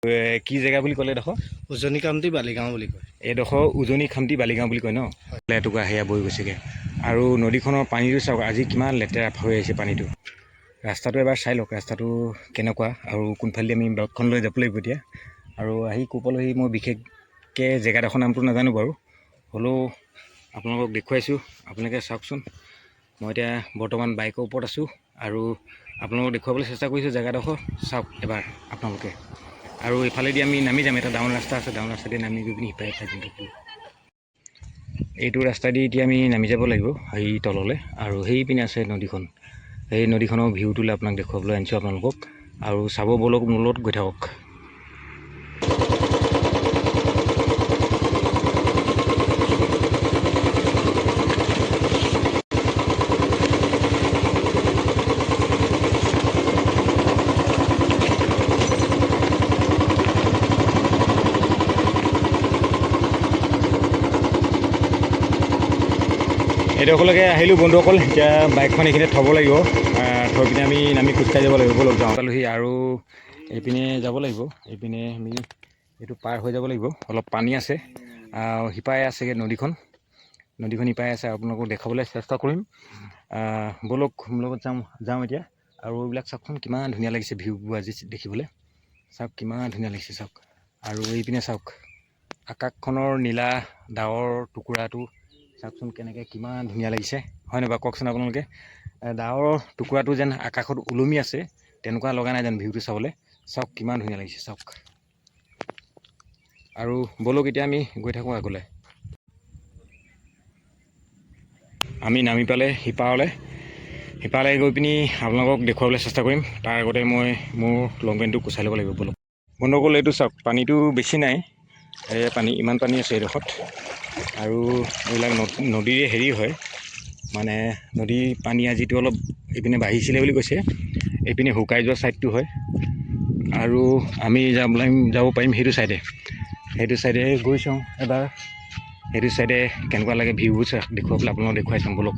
কি জেগা বুলি ক'লে এডোখৰ? উজনি খামটি বালিগাঁও বুলি কয়। এইডোখৰ উজনি খামটি বালিগাঁও বুলি কয় ন? এটুকুৰা সেয়া বৈ গৈছেগৈ আৰু নদীখনৰ পানীটো চাওক, আজি কিমান লেতেৰা হৈ আহিছে পানীটো। ৰাস্তাটো এবাৰ চাই লওক, ৰাস্তাটো কেনেকুৱা আৰু কোনফালেদি আমি বাইকখন লৈ যাব লাগিব এতিয়া। আৰু আহি ক'বলৈ মই বিশেষকৈ জেগাডোখৰ নামটো নাজানো বাৰু, হ'লেও আপোনালোকক দেখুৱাইছোঁ। আপোনালোকে চাওকচোন, মই এতিয়া বৰ্তমান বাইকৰ ওপৰত আছোঁ আৰু আপোনালোকক দেখুৱাবলৈ চেষ্টা কৰিছোঁ জেগাডোখৰ। চাওক এবাৰ আপোনালোকে। আৰু এইফালেদি আমি নামি যাম, এটা ডাউন ৰাস্তা আছে, ডাউন ৰাস্তাদি নামি গৈ পিনি সিপাৰে থাকিম। এইটো ৰাস্তাদি এতিয়া আমি নামি যাব লাগিব সেই তললৈ, আৰু সেইপিনে আছে নদীখন। সেই নদীখনৰ ভিউটোলৈ আপোনাক দেখুৱাবলৈ আনিছোঁ আপোনালোকক, আৰু চাব বলক, মোৰ লগত গৈ থাকক। এইডোখৰলৈকে আহিলোঁ বন্ধুসকল। এতিয়া বাইকখন এইখিনিতে থ'ব লাগিব, থৈ পিনে আমি নামি খোজকাঢ়ি যাব লাগিব। বলক যাওঁ পালোহি, আৰু এইপিনে যাব লাগিব। এইপিনে আমি এইটো পাৰ হৈ যাব লাগিব, অলপ পানী আছে, সিপাৰে আছেগৈ নদীখন। নদীখন সিপাৰে আছে, আপোনালোকক দেখাবলৈ চেষ্টা কৰিম। বলক মোৰ লগত যাওঁ এতিয়া। আৰু এইবিলাক চাওকচোন, কিমান ধুনীয়া লাগিছে ভিউবোৰ আজি দেখিবলৈ। চাওক কিমান ধুনীয়া লাগিছে চাওক। আৰু এইপিনে চাওক, আকাশখনৰ নীলা ডাৱৰ টুকুৰাটো চাওকচোন কেনেকৈ, কিমান ধুনীয়া লাগিছে, হয় নহয় বাৰু কওকচোন আপোনালোকে? ডাৱৰৰ টুকুৰাটো যেন আকাশত ওলমি আছে, তেনেকুৱা লগা নাই যেন ভিউটো চাবলৈ। চাওক কিমান ধুনীয়া লাগিছে চাওক। আৰু বলক এতিয়া আমি গৈ থাকোঁ আগলৈ। আমি নামি পালে সিপাৰলৈ গৈ পিনি আপোনালোকক দেখুৱাবলৈ চেষ্টা কৰিম। তাৰ আগতে মই মোৰ লং পেণ্টটো কুচাই ল'ব লাগিব। বলক বন্ধুসকল, এইটো চাওক, পানীটো বেছি নাই, ইমান পানী আছে এইডোখৰত। আৰু এইবিলাক নদীৰে হেৰি হয়, মানে নদীৰ পানী আজিতো অলপ এইপিনে বাঢ়িছিলে বুলি কৈছে। এইপিনে শুকাই যোৱা ছাইডটো হয়, আৰু আমি যাব পাৰিম সেইটো ছাইডে গৈ চাওঁ এবাৰ। সেইটো ছাইডে কেনেকুৱা লাগে ভিউবোৰ দেখুৱাবলৈ আপোনালোকক দেখুৱাই চাম বলক।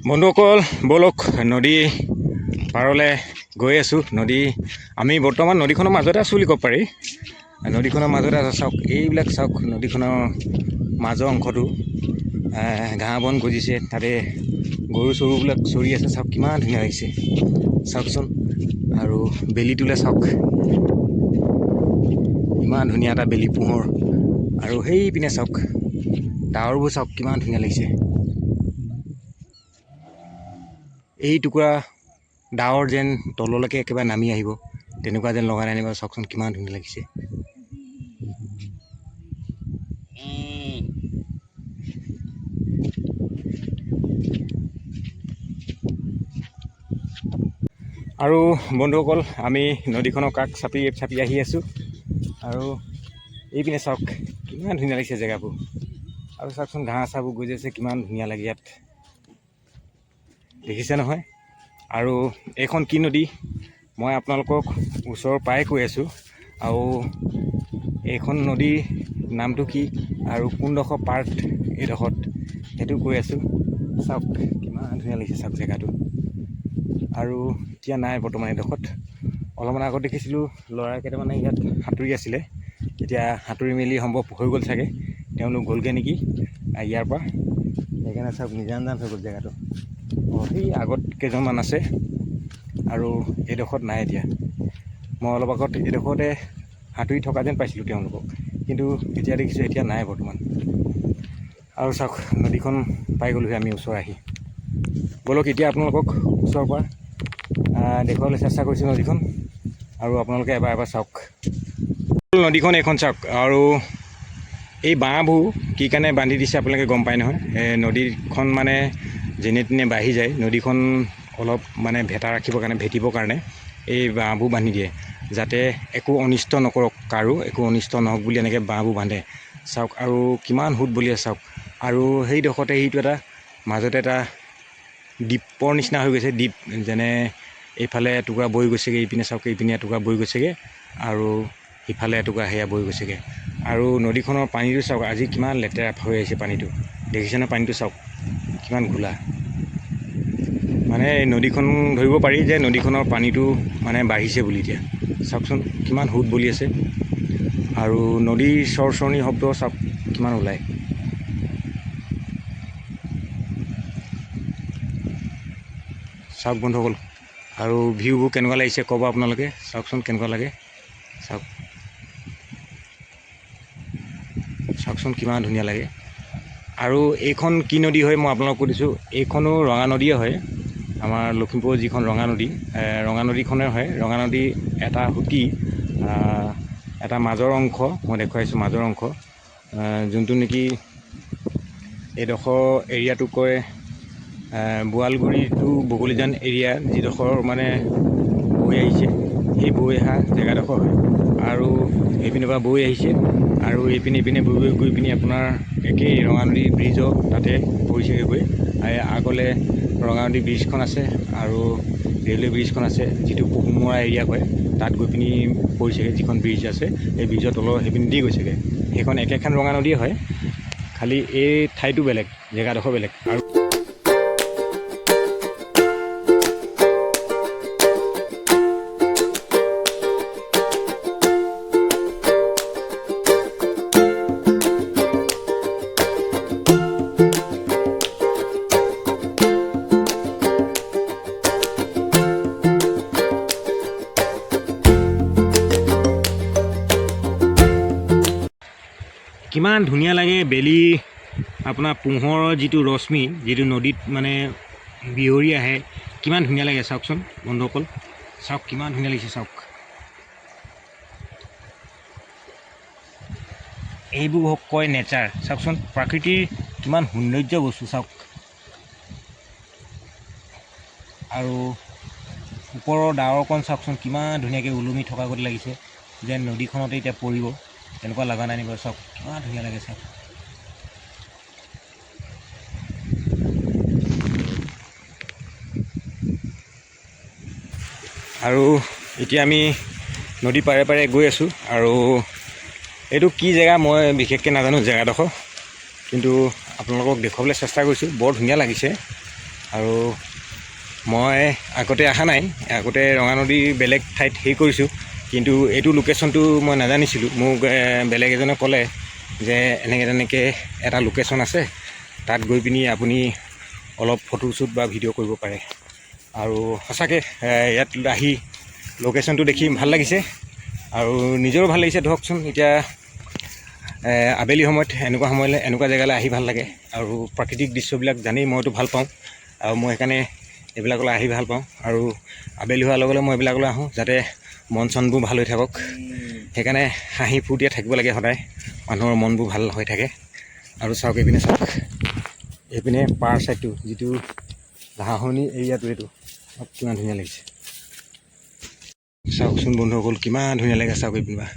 বন্ধুসকল বলক, নদী পাৰলৈ গৈ আছোঁ। আমি বৰ্তমান নদীখনৰ মাজতে আছোঁ বুলি ক'ব পাৰি। নদীখনৰ মাজতে আছে, চাওক এইবিলাক চাওক, নদীখনৰ মাজৰ অংশটো ঘাঁহ বন গজিছে, তাতে গৰু চৰুবিলাক চৰি আছে। চাওক কিমান ধুনীয়া লাগিছে চাওকচোন। আৰু বেলিটোলৈ চাওক, ইমান ধুনীয়া এটা বেলি পোহৰ। আৰু সেইপিনে চাওক, ডাৱৰবোৰ চাওক কিমান ধুনীয়া লাগিছে। এই টুকুৰা ডাৱৰ যেন তললৈকে একেবাৰে নামি আহিব, তেনেকুৱা যেন লগা নাই বাৰু। চাওকচোন কিমান ধুনীয়া লাগিছে। আৰু বন্ধুসকল, আমি নদীখনৰ কাষ চাপি আহি আছোঁ। আৰু এইপিনে চাওক কিমান ধুনীয়া লাগিছে জেগাবোৰ। আৰু চাওকচোন ঘাঁহ চাহবোৰ গজি আছে, কিমান ধুনীয়া লাগে ইয়াত, দেখিছে নহয়? আৰু এইখন কি নদী মই আপোনালোকক ওচৰৰ পৰাই কৈ আছোঁ, আৰু এইখন নদীৰ নামটো কি আৰু কোনডোখৰ পাৰ্ট এইডোখৰত সেইটো কৈ আছোঁ। চাওক কিমান ধুনীয়া লাগিছে চাওক জেগাটো। আৰু এতিয়া নাই বৰ্তমান এইডোখৰত। অলপমান আগত দেখিছিলোঁ ল'ৰা কেইটামানে ইয়াত সাঁতুৰি আছিলে, এতিয়া সাঁতুৰি মেলি সম্ভৱ হৈ গ'ল চাগে, তেওঁলোক গ'লগৈ নেকি ইয়াৰ পৰা। সেইকাৰণে চাওক নিজান হৈ গ'ল জেগাটো। সেই আগত কেইজনমান আছে, আৰু এইডোখৰত নাই এতিয়া। মই অলপ আগত এইডোখৰতে সাঁতুৰি থকা যেন পাইছিলোঁ তেওঁলোকক, কিন্তু এতিয়া দেখিছোঁ এতিয়া নাই বৰ্তমান। আৰু চাওক নদীখন পাই গ'লোহি আমি ওচৰ আহি। বলক এতিয়া আপোনালোকক ওচৰৰ পৰা দেখুৱাবলৈ চেষ্টা কৰিছোঁ নদীখন, আৰু আপোনালোকে এবাৰ চাওক। নদীখন এইখন চাওক আৰু এই বাঁহবোৰ কি কাৰণে বান্ধি দিছে আপোনালোকে গম পায় নহয়। নদীখন মানে যেনে তেনে বাঢ়ি যায়, নদীখন অলপ মানে ভেটা ৰাখিবৰ কাৰণে, ভেটিবৰ কাৰণে এই বাঁহবোৰ বান্ধি দিয়ে, যাতে একো অনিষ্ট নকৰক, কাৰো একো অনিষ্ট নহওক বুলি এনেকৈ বাঁহবোৰ বান্ধে চাওক। আৰু কিমান সোঁত বলি আছে চাওক। আৰু সেইডোখৰতে সেইটো এটা মাজতে এটা দ্বীপৰ নিচিনা হৈ গৈছে, দ্বীপ যেনে এইফালে এটুকুৰা বৈ গৈছেগৈ, এইপিনে চাওক, এইপিনে এটুকুৰা বৈ গৈছেগৈ আৰু সিফালে এটুকুৰা সেয়া বৈ গৈছেগৈ। আৰু নদীখনৰ পানীটো চাওক, আজি কিমান লেতেৰা হৈ আহিছে পানীটো, দেখিছেনে? পানীটো চাওক কিমান ঘোলা। মানে এই নদীখন ধৰিব পাৰি যে নদীখনৰ পানীটো মানে বাঢ়িছে বুলি। এতিয়া চাওকচোন কিমান সোঁত বলি আছে আৰু নদীৰ চৰচৰণি শব্দ চাওক কিমান ওলায়। চাওক বন্ধুসকল, আৰু ভিউবোৰ কেনেকুৱা লাগিছে ক'ব আপোনালোকে, চাওকচোন কেনেকুৱা লাগে চাওক। চাওকচোন কিমান ধুনীয়া লাগে। আৰু এইখন কি নদী হয় মই আপোনালোকক কৈ দিছোঁ, এইখনো ৰঙা নদীয়ে হয়। আমাৰ লখিমপুৰৰ যিখন ৰঙা নদীখনে হয়। ৰঙা নদী এটা সুঁতি, এটা মাজৰ অংশ মই দেখুৱাইছোঁ, মাজৰ অংশ যোনটো নেকি এইডোখৰ এৰিয়াটোক কয় বোৱালগুৰি টু বগলীজান এৰিয়া, যিডোখৰ মানে বৈ আহিছে, সেই বৈ অহা জেগাডোখৰ হয়। আৰু এইপিনৰ পৰা বৈ আহিছে আৰু এইপিনে বৈ গৈ পিনি আপোনাৰ একেই ৰঙানদী ব্ৰিজৰ তাতে পৰিছেগৈ গৈ। আগলৈ ৰঙানদী ব্ৰিজখন আছে আৰু ৰেলৱে ব্ৰিজখন আছে, যিটো পহুমৰা এৰিয়া কয়, তাত গৈ পিনি পৰিছেগৈ। যিখন ব্ৰিজ আছে সেই ব্ৰিজৰ তলৰ সেইপিনি দি গৈছেগৈ। সেইখন একেখন ৰঙা নদীয়ে হয়, খালি এই ঠাইটো বেলেগ, জেগাডোখৰ বেলেগ। আৰু কিমান ধুনীয়া লাগে বেলি, আপোনাৰ পোহৰৰ যিটো ৰশ্মি, যিটো নদীত মানে বিয়ৰি আহে, কিমান ধুনীয়া লাগে চাওকচোন বন্ধুসকল। চাওক কিমান ধুনীয়া লাগিছে চাওক। এইবোৰ কয় নেচাৰ। চাওকচোন প্ৰাকৃতিৰ কিমান সৌন্দৰ্য বস্তু চাওক। আৰু ওপৰৰ ডাৱৰকণ চাওকচোন কিমান ধুনীয়াকৈ ওলমি থকা গতে লাগিছে, যেন নদীখনতে এতিয়া পৰিব, তেনেকুৱা লগা নাই নিব। চাওক কিমান ধুনীয়া লাগে চাওক। আৰু এতিয়া আমি নদী পাৰে পাৰে গৈ আছোঁ। আৰু এইটো কি জেগা মই বিশেষকৈ নাজানো জেগাডোখৰ, কিন্তু আপোনালোকক দেখুৱাবলৈ চেষ্টা কৰিছোঁ। বৰ ধুনীয়া লাগিছে। আৰু মই আগতে অহা নাই, আগতে ৰঙা নদীৰ বেলেগ ঠাইত হেৰি কৰিছোঁ, কিন্তু এইটো লোকেশ্যনটো মই নাজানিছিলোঁ। মোক বেলেগ এজনে ক'লে যে এনেকৈ এটা লোকেশ্যন আছে, তাত গৈ পিনি আপুনি অলপ ফটোশ্বুট বা ভিডিঅ' কৰিব পাৰে। আৰু সঁচাকৈ ইয়াত আহি লোকেশ্যনটো দেখি ভাল লাগিছে আৰু নিজৰো ভাল লাগিছে। ধৰকচোন এতিয়া আবেলি সময়ত এনেকুৱা জেগালৈ আহি ভাল লাগে। আৰু প্ৰাকৃতিক দৃশ্যবিলাক জানেই মইতো ভাল পাওঁ, আৰু মই সেইকাৰণে এইবিলাকলৈ আহি ভাল পাওঁ। আৰু আবেলি হোৱাৰ লগে লগে মই এইবিলাকলৈ আহোঁ, যাতে মন চনবোৰ ভাল হৈ থাকক। সেইকাৰণে হাঁহি ফূৰ্তিৰে থাকিব লাগে সদায়, মানুহৰ মনবোৰ ভাল হৈ থাকে। আৰু চাওক এইপিনে চাওক, এইপিনে পাৰ চাইডটো যিটো ঘাঁহনি এৰিয়াটো, এইটো কিমান ধুনীয়া লাগিছে চাওকচোন বন্ধুসকল, কিমান ধুনীয়া লাগে চাওক এইপিনে।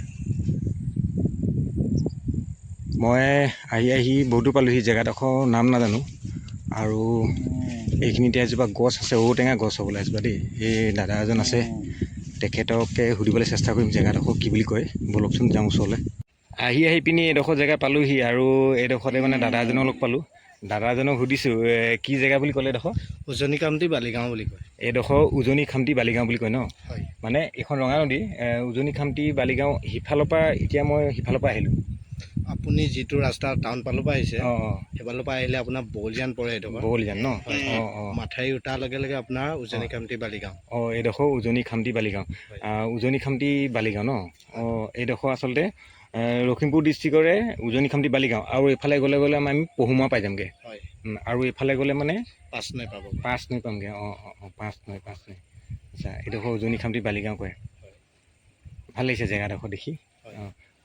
মই আহি বহুতো পালোঁহি, জেগাডোখৰ নাম নাজানো। আৰু এইখিনিতে এজোপা গছ আছে, ঔটেঙা গছ হ'বলৈ এজোপা দেই। এই দাদা এজন আছে, তেখেতকে সুধিবলৈ চেষ্টা কৰিম জেগাডোখৰ কি বুলি কয়। ব'লকচোন যাওঁ ওচৰলৈ। আহি পিনি এইডোখৰ জেগা পালোঁহি, আৰু এইডোখৰতে মানে দাদা এজনক লগ পালোঁ। দাদাজনক সুধিছোঁ কি জেগা বুলি ক'লে এইডোখৰ? উজনি খামটি বালিগাঁও বুলি কয়। এইডোখৰ উজনি খামটি বালিগাঁও বুলি কয় ন? হয়। মানে এইখন ৰঙা নদী, উজনি খামটি বালিগাঁও। সিফালৰ পৰা এতিয়া মই সিফালৰ পৰা আহিলোঁ। আপুনি যিটো ৰাস্তা টাউন ফালৰ পৰা আহিছে, অঁ সেইফালৰ পৰা আহিলে আপোনাৰ বগলীজান পৰে। এইডোখৰ বগলীজান ন? মাথাউৰি উঠাৰ লগে লগে আপোনাৰ উজনি খামটি বালিগাঁও। এইডোখৰ উজনি খামটি বালিগাঁও। উজনি খামটি বালিগাঁও ন? এইডোখৰ আচলতে লখিমপুৰ ডিষ্ট্ৰিক্টৰে উজনি খামটি বালিগাঁও। আৰু এইফালে গ'লে আমি পহুমৰা পাই যামগৈ। আৰু এইফালে গ'লে মানে 5 নৈ পাব। 5 নৈ পামগৈ। 5 নৈ। আচ্ছা, এইডোখৰ উজনি খামটি বালিগাঁও কয়। ভাল লাগিছে জেগাডোখৰ দেখি।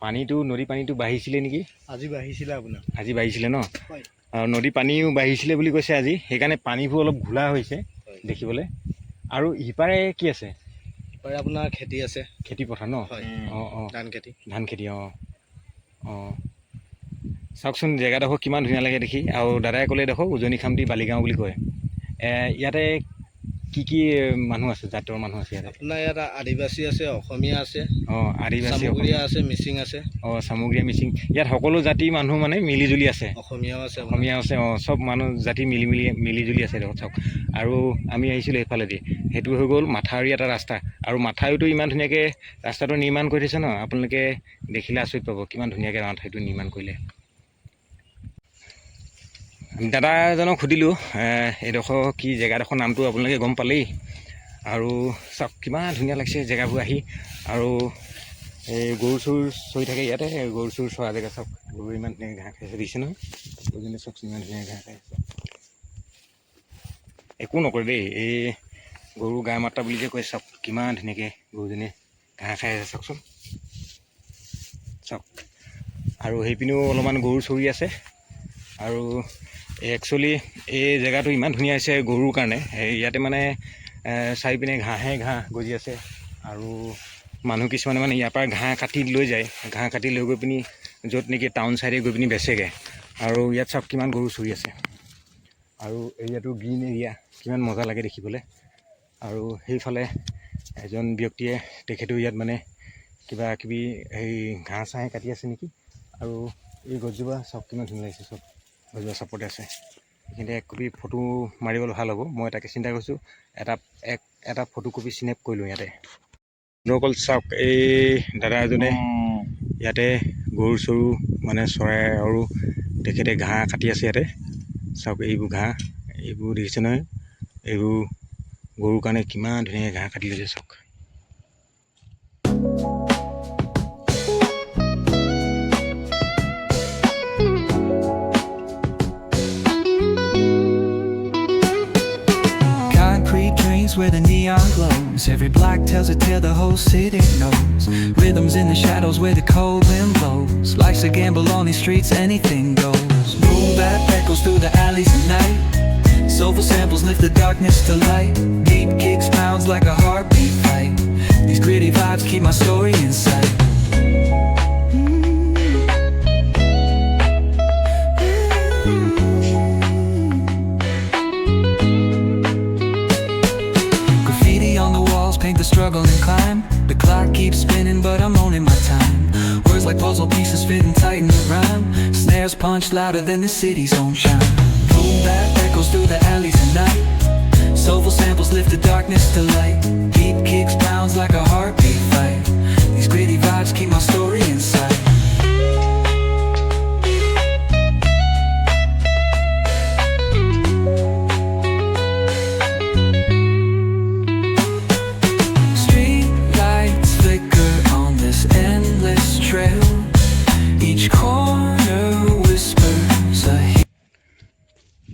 পানীটো নদী পানীটো বাঢ়িছিলে নেকি আজি বাঢ়িছিলে আপোনাৰ আজি বাঢ়িছিলে ন হয় আৰু নদী পানীও বাঢ়িছিলে বুলি কৈছে আজি সেইকাৰণে পানীবোৰ অলপ ঘোলা হৈছে হয় দেখিবলৈ আৰু ইপাৰে কি আছে পাৰে আপোনাৰ খেতি আছে খেতি পথাৰ ন হয় অঁ অঁ ধান খেতি অঁ অঁ চাওকচোন জেগাডোখৰ কিমান ধুনীয়া লাগে দেখি আৰু দাদাই ক'লে দেখোঁ উজনি খামটি বালিগাঁও বুলি কয় ইয়াতে কি মানুহ আছে জাতৰ মানুহ আছে ইয়াতে আপোনাৰ ইয়াত আদিবাসী আছে অসমীয়া আছে অঁ আদিবাসী চামগুৰীয়া আছে মিচিং আছে অঁ চামগুৰীয়া মিচিং ইয়াত সকলো জাতিৰ মানুহ মানে মিলিজুলি আছে অসমীয়াও আছে অসমীয়া আছে অঁ চব মানুহ জাতি মিলিজুলি আছে দেখোন চাওক আৰু আমি আহিছিলোঁ এইফালেদি সেইটো হৈ গ'ল মাথাউৰি এটা ৰাস্তা আৰু মাথাউৰিটো ইমান ধুনীয়াকৈ ৰাস্তাটো নিৰ্মাণ কৰি দিছে ন আপোনালোকে দেখিলে আচৰিত পাব কিমান ধুনীয়াকৈ মাথাউৰিটো নিৰ্মাণ কৰিলে দাদা এজনক সুধিলোঁ এইডোখৰ কি জেগাডোখৰ নামটো আপোনালোকে গম পালেই আৰু চাওক কিমান ধুনীয়া লাগিছে জেগাবোৰ আহি আৰু এই গৰু চৰু চৰি থাকে ইয়াতে গৰু চৰু চৰা জেগা চাওক গৰু ইমান ধুনীয়াকৈ ঘাঁহ খাইছে দিছে নহয় গৰুজনী চাওক ইমান ধুনীয়াকৈ ঘাঁহ খাইছে একো নকৰে দেই এই গৰু গাই মাতা বুলি যে কয় চাওক কিমান ধুনীয়াকৈ গৰুজনীয়ে ঘাঁহ খাই আছে চাওকচোন চাওক আৰু সেইপিনেও অলপমান গৰু চৰি আছে আৰু একচুৱেলি এই জেগাটো ইমান ধুনীয়া হৈছে গৰুৰ কাৰণে ইয়াতে মানে চাৰিপিনে ঘাঁহ গজি আছে আৰু মানুহ কিছুমানে মানে ইয়াৰ পৰা ঘাঁহ কাটি লৈ যায় ঘাঁহ কাটি লৈ গৈ পিনি য'ত নেকি টাউন চাইডে গৈ পিনি বেচেগৈ আৰু ইয়াত চাওক কিমান গৰু চৰি আছে আৰু এৰিয়াটো গ্ৰীণ এৰিয়া কিমান মজা লাগে দেখিবলৈ আৰু সেইফালে এজন ব্যক্তিয়ে তেখেতো ইয়াত মানে কিবা কিবি এই ঘাঁহ চাহে কাটি আছে নেকি আৰু এই গছজোপা চাওক কিমান ধুনীয়া লাগিছে চব গছজোপা চাপতে আছে এইখিনিতে এক কপি ফটো মাৰিবলৈ ভাল হ'ব মই তাকে চিন্তা কৰিছোঁ এটা ফটো কপি স্নেপ কৰিলোঁ ইয়াতে অকল চাওক এই দাদা এজনে ইয়াতে গৰু চৰু মানে চৰাই আৰু তেখেতে ঘাঁহ কাটি আছে ইয়াতে চাওক এইবোৰ ঘাঁহ এইবোৰ দেখিছে নহয় এইবোৰ গৰুৰ কাৰণে কিমান ধুনীয়াকৈ ঘাঁহ কাটি লৈছে চাওক where the neon glows. Every block tells a tale the whole city knows. Rhythms in the shadows where the cold wind blows. Life's a gamble on these streets, anything goes. Boom bap echoes through the alleys at night. Soulful samples lift the darkness to light. Deep kicks pounds like a heartbeat fight. These gritty vibes keep my story in sight. Paint the struggle and climb. The clock keeps spinning but I'm owning my time. Words like puzzle pieces fitting tight in the rhyme. Snares punch louder than the city's own chime. Boom bap echoes through the alleys at night. Soulful samples lift the darkness to light. Beat kicks pounds like a